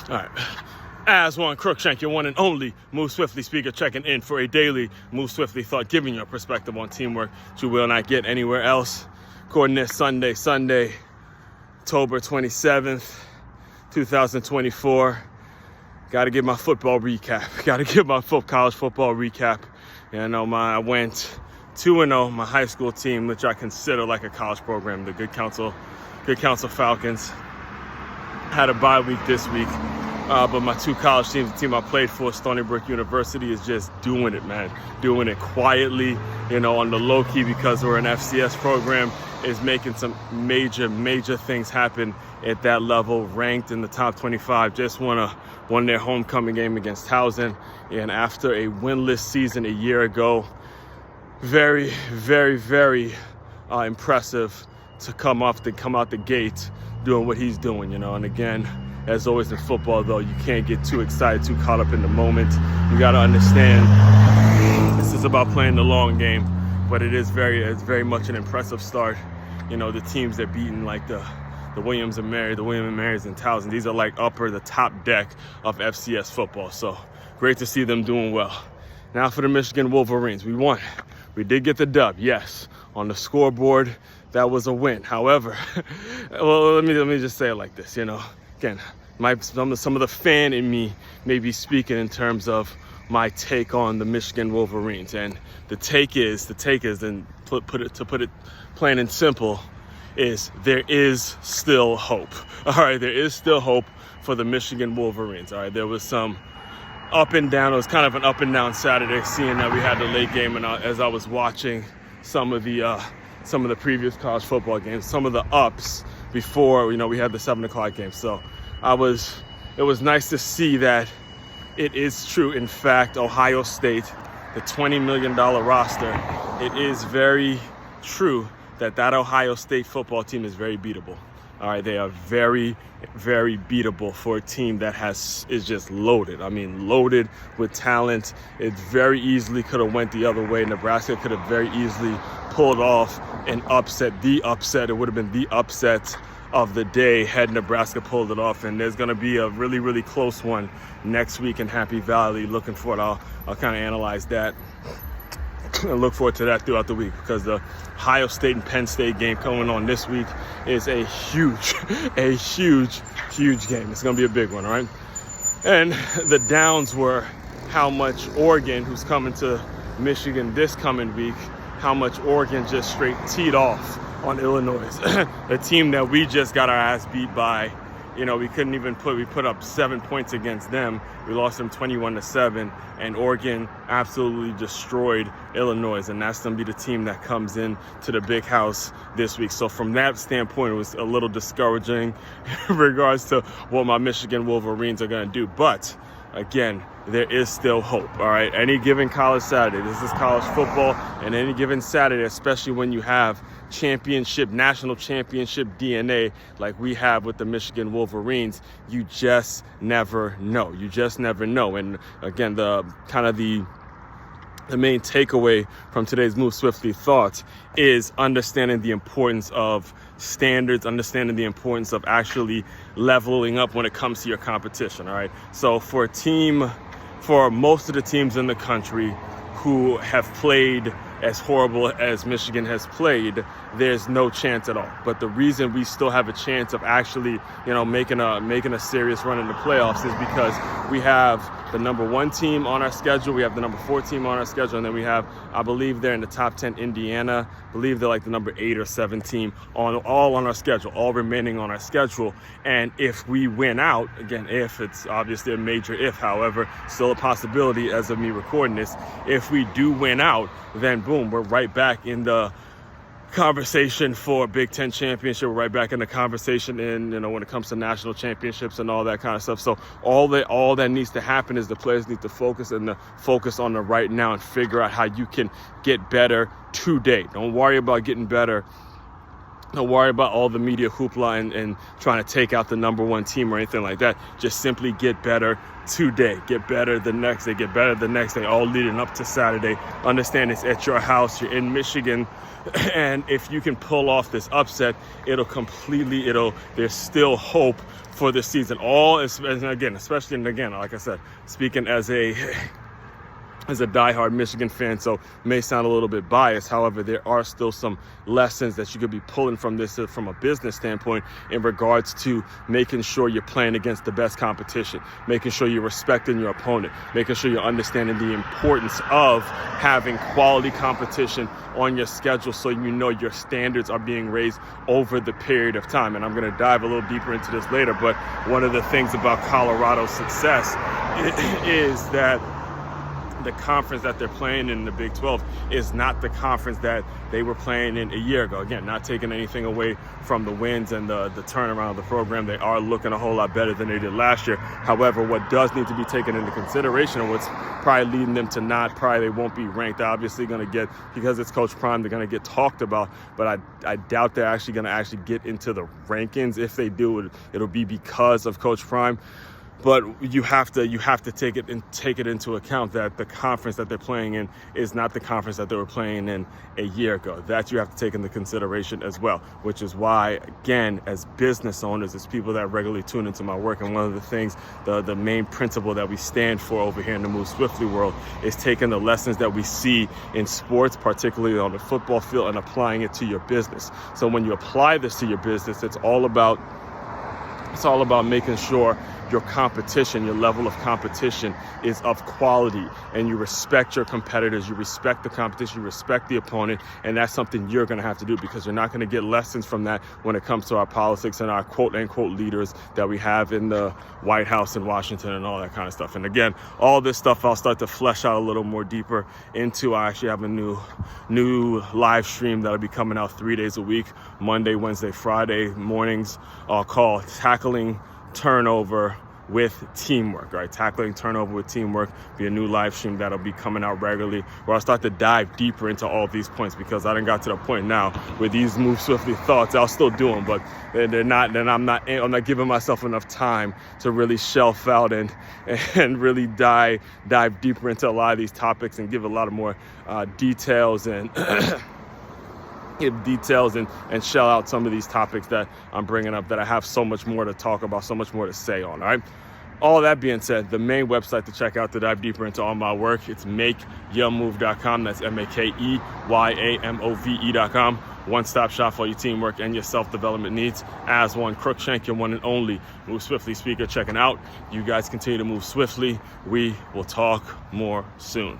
All right. As one Crookshank, your one and only Move Swiftly speaker, checking in for a daily Move Swiftly thought, giving you a perspective on teamwork that you will not get anywhere else. Recording this Sunday, October 27th, 2024. Got to give my football recap. Got to give my college football recap. I went 2-0, my high school team, which I consider like a college program, the Good Counsel Falcons. Had a bye week this week, but my two college teams, the team I played for, Stony Brook University, is just doing it, man. Doing it quietly, on the low key, because we're an FCS program, is making some major things happen at that level. Ranked in the top 25, just won their homecoming game against Towson, and after a winless season a year ago, very impressive to come out the gate doing what he's doing, and again, as always in football, though, you can't get too excited, too caught up in the moment. You got to understand this is about playing the long game, but it's very much an impressive start. The teams that beaten like the Williams and Marys and Towson, these are like the top deck of FCS football. So great to see them doing well. Now for the Michigan Wolverines, we won. We did get the dub, yes. On the scoreboard, that was a win. However, well, let me just say it like this, Again, some of the fan in me may be speaking in terms of my take on the Michigan Wolverines, and the take is, and put it plain and simple, is there is still hope. All right, there is still hope for the Michigan Wolverines. All right, there was some up and down. It was kind of an up and down Saturday, seeing that we had the late game, and as I was watching some of the previous college football games, some of the ups before, we had the 7 o'clock game. So it was nice to see that it is true. In fact, Ohio State, the $20 million roster, it is very true that Ohio State football team is very beatable. All right, they are very beatable for a team that is just loaded. I mean, loaded with talent. It very easily could have went the other way. Nebraska could have very easily pulled off an upset. The upset, it would have been the upset of the day had Nebraska pulled it off. And there's going to be a really close one next week in Happy Valley. Looking for it. I'll kind of analyze that and look forward to that throughout the week, because the Ohio State and Penn State game coming on this week is a huge game. It's going to be a big one, all right? And the downs were how much Oregon, who's coming to Michigan this coming week, how much Oregon just straight teed off on Illinois, a team that we just got our ass beat by. We couldn't even we put up 7 points against them. We lost them 21-7, and Oregon absolutely destroyed Illinois, and that's going to be the team that comes in to the big house this week. So from that standpoint, it was a little discouraging in regards to what my Michigan Wolverines are going to do. But again, there is still hope, all right? Any given college Saturday, this is college football, and any given Saturday, especially when you have national championship DNA like we have with the Michigan Wolverines, you just never know. And again, the main takeaway from today's Move Swiftly thoughts is understanding the importance of standards, understanding the importance of actually leveling up when it comes to your competition, all right? So for most of the teams in the country who have played as horrible as Michigan has played, there's no chance at all. But the reason we still have a chance of actually, making a serious run in the playoffs is because we have the number 1 team on our schedule, we have the number 4 team on our schedule, and then we have, I believe they're in the top 10, Indiana. I believe they're like the number 8 or 7 team all on our schedule, all remaining on our schedule. And if we win out, again, it's obviously a major if, however, still a possibility as of me recording this, if we do win out, then boom, we're right back in the conversation for Big Ten championship. We're right back in the conversation when it comes to national championships and all that kind of stuff. So all that needs to happen is the players need to focus on the right now and figure out how you can get better today. Don't worry about getting better Don't worry about all the media hoopla and trying to take out the number one team or anything like that. Just simply get better today. Get better the next day. Get better the next day, all leading up to Saturday. Understand it's at your house. You're in Michigan. And if you can pull off this upset, there's still hope for this season. Especially, like I said, speaking as a diehard Michigan fan, so may sound a little bit biased. However, there are still some lessons that you could be pulling from this from a business standpoint in regards to making sure you're playing against the best competition, making sure you're respecting your opponent, making sure you're understanding the importance of having quality competition on your schedule so you know your standards are being raised over the period of time. And I'm going to dive a little deeper into this later, but one of the things about Colorado's success is that the conference that they're playing in the Big 12 is not the conference that they were playing in a year ago. Again, not taking anything away from the wins and the turnaround of the program. They are looking a whole lot better than they did last year. However, what does need to be taken into consideration, and what's probably leading them to they won't be ranked. They're obviously going to get, because it's Coach Prime, they're going to get talked about, but I doubt they're actually going to get into the rankings. If they do, it'll be because of Coach Prime. But you have to take it into account that the conference that they're playing in is not the conference that they were playing in a year ago. That you have to take into consideration as well, which is why, again, as business owners, as people that regularly tune into my work, and one of the things, the main principle that we stand for over here in the Move Swiftly world is taking the lessons that we see in sports, particularly on the football field, and applying it to your business. So when you apply this to your business, it's all about making sure your competition, your level of competition is of quality, and you respect your competitors, you respect the competition, you respect the opponent, and that's something you're going to have to do, because you're not going to get lessons from that when it comes to our politics and our quote-unquote leaders that we have in the White House in Washington and all that kind of stuff. And again, all this stuff I'll start to flesh out a little more deeper into. I actually have a new live stream that'll be coming out 3 days a week, Monday, Wednesday, Friday mornings, called Tackling Turnover with Teamwork, right? Tackling Turnover with Teamwork, be a new live stream that'll be coming out regularly, where I'll start to dive deeper into all these points, because I done got to the point now where these Move Swiftly thoughts, I'll still do them, but I'm not giving myself enough time to really shelf out and really dive deeper into a lot of these topics and give a lot of more details and and shell out some of these topics that I'm bringing up, that I have so much more to talk about, so much more to say on, all right? All that being said, the main website to check out to dive deeper into all my work, it's makeyourmove.com. That's MakeYamove.com. One-stop shop for your teamwork and your self-development needs. As one, Crookshank, your one and only Move Swiftly speaker, checking out. You guys continue to move swiftly. We will talk more soon.